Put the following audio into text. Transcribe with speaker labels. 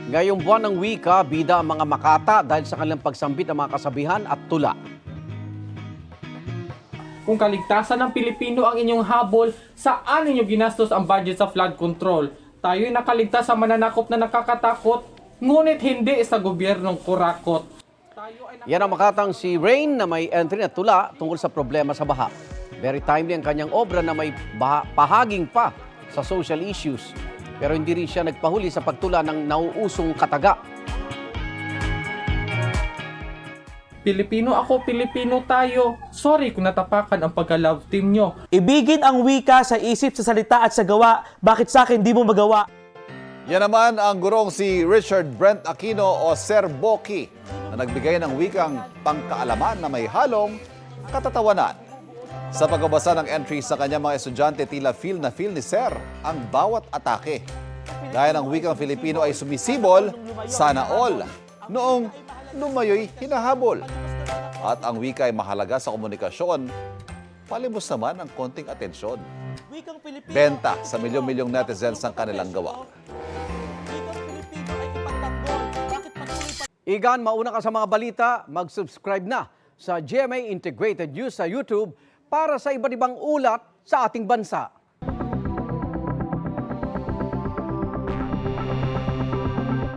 Speaker 1: Ngayong buwan ng wika, bida ang mga Makata dahil sa kanilang pagsambit ng mga kasabihan at tula.
Speaker 2: Kung kaligtasan ng Pilipino ang inyong habol, saan ninyo ginastos ang budget sa flood control? Tayo'y nakaligtas sa mananakop na nakakatakot, ngunit hindi sa gobyernong kurakot.
Speaker 1: Yan ang Makatang si Rain na may entry na tula tungkol sa problema sa baha. Very timely ang kanyang obra na may pahaging pa sa social issues. Pero hindi rin siya nagpahuli sa pagtula ng nauusong kataga.
Speaker 2: Pilipino ako, Pilipino tayo. Sorry kung natapakan ang pagka-love team nyo.
Speaker 3: Ibigin ang wika sa isip, sa salita at sa gawa. Bakit sa akin di mo magawa?
Speaker 4: Yan naman ang gurong si Richard Brent Aquino o Sir Boki na nagbigay ng wikang pangkaalaman na may halong katatawanan. Sa pagbabasa ng entry sa kanyang mga estudyante, tila feel ni Sir ang bawat atake. Gaya ng wikang Filipino ay sumisibol, sana all, noong lumayo'y hinahabol. At ang wika ay mahalaga sa komunikasyon, palimos naman ang konting atensyon. Benta sa milyon-milyong netizens ang kanilang gawa.
Speaker 1: Igan, mauna ka sa mga balita, mag-subscribe na sa GMA Integrated News sa YouTube para sa iba't ibang ulat sa ating bansa.